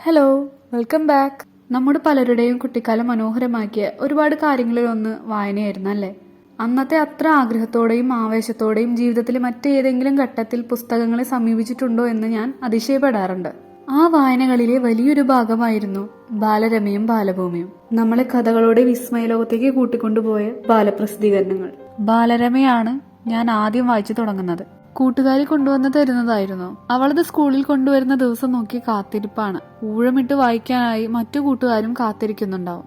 Hello, welcome back. നമ്മുടെ പലരുടെയും കുട്ടിക്കാലം മനോഹരമാക്കിയ ഒരുപാട് കാര്യങ്ങളിൽ ഒന്ന് വായനയായിരുന്നു അല്ലേ? അന്നത്തെ അത്ര ആഗ്രഹത്തോടെയും ആവേശത്തോടെയും ജീവിതത്തിലെ മറ്റേതെങ്കിലും ഘട്ടത്തിൽ പുസ്തകങ്ങളെ സമീപിച്ചിട്ടുണ്ടോ എന്ന് ഞാൻ അതിശയപ്പെടാറുണ്ട്. ആ വായനകളിലെ വലിയൊരു ഭാഗമായിരുന്നു ബാലരമയും ബാലഭൂമിയും. നമ്മളെ കഥകളുടെ വിസ്മയലോകത്തേക്ക് കൂട്ടിക്കൊണ്ടുപോയ ബാലപ്രസിദ്ധീകരണങ്ങൾ. ബാലരമയാണ് ഞാൻ ആദ്യം വായിച്ചു തുടങ്ങുന്നത്. കൂട്ടുകാരി കൊണ്ടുവന്ന് തരുന്നതായിരുന്നു. അവളത് സ്കൂളിൽ കൊണ്ടുവരുന്ന ദിവസം നോക്കി കാത്തിരിപ്പാണ്. ഊഴമിട്ട് വായിക്കാനായി മറ്റു കൂട്ടുകാരും കാത്തിരിക്കുന്നുണ്ടാവും.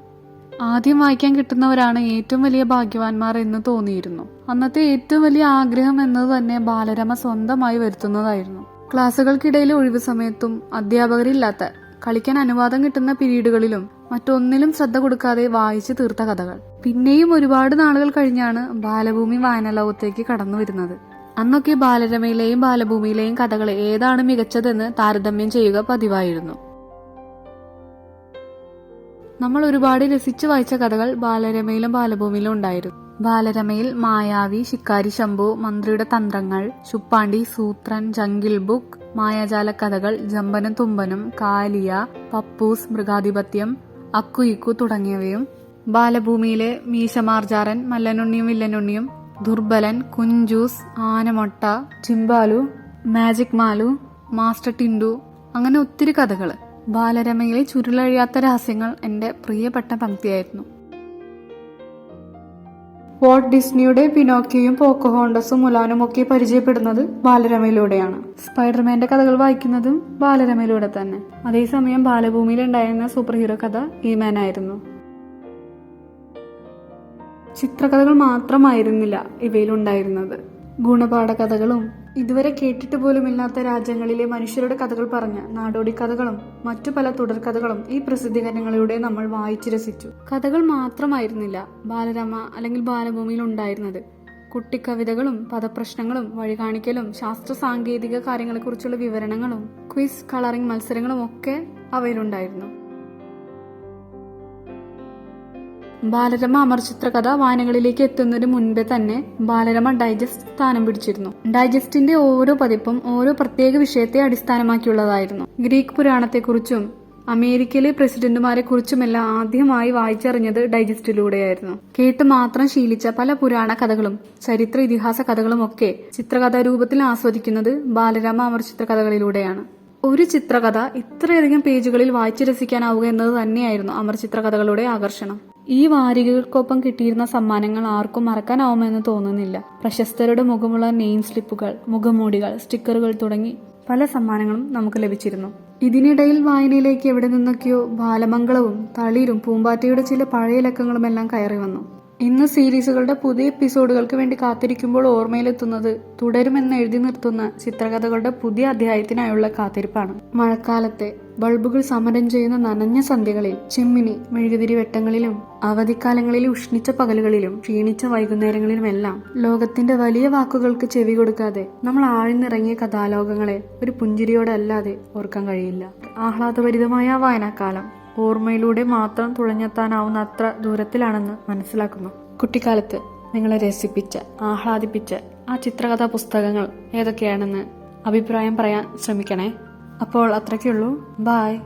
ആദ്യം വായിക്കാൻ കിട്ടുന്നവരാണ് ഏറ്റവും വലിയ ഭാഗ്യവാന്മാർ എന്ന് തോന്നിയിരുന്നു. അന്നത്തെ ഏറ്റവും വലിയ ആഗ്രഹം എന്നത് തന്നെ ബാലരമ സ്വന്തമായി വരുത്തുന്നതായിരുന്നു. ക്ലാസ്സുകൾക്കിടയിലെ ഒഴിവു സമയത്തും അധ്യാപകരില്ലാത്ത കളിക്കാൻ അനുവാദം കിട്ടുന്ന പീരീഡുകളിലും മറ്റൊന്നിലും ശ്രദ്ധ കൊടുക്കാതെ വായിച്ചു തീർത്ത കഥകൾ. പിന്നെയും ഒരുപാട് നാളുകൾ കഴിഞ്ഞാണ് ബാലഭൂമി വായനലോകത്തേക്ക് കടന്നു വരുന്നത്. അന്നൊക്കെ ബാലരമയിലെയും ബാലഭൂമിയിലെയും കഥകൾ ഏതാണ് മികച്ചതെന്ന് താരതമ്യം ചെയ്യുക പതിവായിരുന്നു. നമ്മൾ ഒരുപാട് രസിച്ചു വായിച്ച കഥകൾ ബാലരമയിലും ബാലഭൂമിയിലും ഉണ്ടായിരുന്നു. ബാലരമയിൽ മായാവി, ശിക്കാരി ശംഭു, മന്ത്രിയുടെ തന്ത്രങ്ങൾ, ശുപ്പാണ്ടി, സൂത്രൻ, ജംഗിൾ ബുക്ക്, മായാജാല കഥകൾ, ജമ്പനും തുമ്പനും, കാലിയ, പപ്പൂസ്, മൃഗാധിപത്യം, അക്കു ഇക്കു തുടങ്ങിയവയും. ബാലഭൂമിയിലെ മീശമാർജാരൻ, മല്ലനുണ്ണിയും വില്ലനുണ്ണിയും, ദുർബലൻ, കുഞ്ചൂസ്, ആനമൊട്ട, ചിമ്പാലു, മാജിക് മാലു, മാസ്റ്റർ ടിൻഡു, അങ്ങനെ ഒത്തിരി കഥകൾ. ബാലരമയിലെ ചുരുളഴിയാത്ത രഹസ്യങ്ങൾ എന്റെ പ്രിയപ്പെട്ട പങ്ക്തിയായിരുന്നു. വാൾട്ട് ഡിസ്നിയുടെ പിനോക്കിയും പോക്കഹോണ്ടസും മുലാനും ഒക്കെ പരിചയപ്പെടുന്നത് ബാലരമയിലൂടെയാണ്. സ്പൈഡർമാന്റെ കഥകൾ വായിക്കുന്നതും ബാലരമയിലൂടെ തന്നെ. അതേസമയം ബാലഭൂമിയിൽ ഉണ്ടായിരുന്ന സൂപ്പർ ഹീറോ കഥ ഈമാൻ ആയിരുന്നു. ചിത്രകഥകൾ മാത്രമായിരുന്നില്ല ഇവയിലുണ്ടായിരുന്നത്. ഗുണപാഠ കഥകളും ഇതുവരെ കേട്ടിട്ട് പോലുമില്ലാത്ത രാജ്യങ്ങളിലെ മനുഷ്യരുടെ കഥകൾ പറഞ്ഞ നാടോടി കഥകളും മറ്റു പല തുടർക്കഥകളും ഈ പ്രസിദ്ധീകരണങ്ങളിലൂടെ നമ്മൾ വായിച്ചു രസിച്ചു. കഥകൾ മാത്രമായിരുന്നില്ല ബാലരമ അല്ലെങ്കിൽ ബാലഭൂമിയിൽ ഉണ്ടായിരുന്നത്. കുട്ടിക്കവിതകളും പദപ്രശ്നങ്ങളും വഴികാണിക്കലും ശാസ്ത്ര സാങ്കേതിക കാര്യങ്ങളെക്കുറിച്ചുള്ള വിവരണങ്ങളും ക്വിസ്, കളറിംഗ് മത്സരങ്ങളും ഒക്കെ അവയിലുണ്ടായിരുന്നു. ബാലരമ അമർചിത്രകഥ വായനകളിലേക്ക് എത്തുന്നതിന് മുൻപേ തന്നെ ബാലരമ ഡൈജസ്റ്റ് സ്ഥാനം പിടിച്ചിരുന്നു. ഡൈജസ്റ്റിന്റെ ഓരോ പതിപ്പും ഓരോ പ്രത്യേക വിഷയത്തെ അടിസ്ഥാനമാക്കിയുള്ളതായിരുന്നു. ഗ്രീക്ക് പുരാണത്തെക്കുറിച്ചും അമേരിക്കയിലെ പ്രസിഡന്റുമാരെ കുറിച്ചുമെല്ലാം ആദ്യമായി വായിച്ചറിഞ്ഞത് ഡൈജസ്റ്റിലൂടെയായിരുന്നു. കേട്ട് മാത്രം ശീലിച്ച പല പുരാണ കഥകളും ചരിത്ര ഇതിഹാസ കഥകളും ഒക്കെ ചിത്രകഥാ രൂപത്തിൽ ആസ്വദിക്കുന്നത് ബാലരമ അമർചിത്രകഥകളിലൂടെയാണ്. ഒരു ചിത്രകഥ ഇത്രയധികം പേജുകളിൽ വായിച്ചു രസിക്കാനാവുക എന്നത് തന്നെയായിരുന്നു അമർചിത്രകഥകളുടെ ആകർഷണം. ഈ വാരികകൾക്കൊപ്പം കിട്ടിയിരുന്ന സമ്മാനങ്ങൾ ആർക്കും മറക്കാനാവുമെന്ന് തോന്നുന്നില്ല. പ്രശസ്തരുടെ മുഖമുള്ള നെയിം സ്ലിപ്പുകൾ, മുഖമൂടികൾ, സ്റ്റിക്കറുകൾ തുടങ്ങി പല സമ്മാനങ്ങളും നമുക്ക് ലഭിച്ചിരുന്നു. ഇതിനിടയിൽ വായനയിലേക്ക് എവിടെ നിന്നൊക്കെയോ ബാലമംഗളവും തളിരും പൂമ്പാറ്റയുടെ ചില പഴയ ലക്കങ്ങളുമെല്ലാം കയറി വന്നു. ഇന്ന് സീരീസുകളുടെ പുതിയ എപ്പിസോഡുകൾക്ക് വേണ്ടി കാത്തിരിക്കുമ്പോൾ ഓർമ്മയിലെത്തുന്നത് തുടരുമെന്ന് എഴുതി നിർത്തുന്ന ചിത്രകഥകളുടെ പുതിയ അധ്യായത്തിനായുള്ള കാത്തിരിപ്പാണ്. മഴക്കാലത്തെ ബൾബുകൾ സമരം ചെയ്യുന്ന നനഞ്ഞ സന്ധ്യകളിൽ, ചിമ്മിനി മെഴുകുതിരി വെട്ടങ്ങളിലും, അവധിക്കാലങ്ങളിലെ ഉഷ്ണിച്ച പകലുകളിലും ക്ഷീണിച്ച വൈകുന്നേരങ്ങളിലുമെല്ലാം ലോകത്തിന്റെ വലിയ വാക്കുകൾക്ക് ചെവി കൊടുക്കാതെ നമ്മൾ ആഴ്ന്നിറങ്ങിയ കഥാലോകങ്ങളെ ഒരു പുഞ്ചിരിയോടെ അല്ലാതെ ഓർക്കാൻ കഴിയില്ല. ആഹ്ലാദഭരിതമായ വായനാക്കാലം ഓർമ്മയിലൂടെ മാത്രം തുഴഞ്ഞെത്താനാവുന്ന അത്ര ദൂരത്തിലാണെന്ന് മനസ്സിലാക്കുന്നു. കുട്ടിക്കാലത്ത് നിങ്ങളെ രസിപ്പിച്ച, ആഹ്ലാദിപ്പിച്ച ആ ചിത്രകഥാ പുസ്തകങ്ങൾ ഏതൊക്കെയാണെന്ന് അഭിപ്രായം പറയാൻ ശ്രമിക്കണേ. അപ്പോൾ അത്രയ്ക്കുള്ളൂ. ബായ്.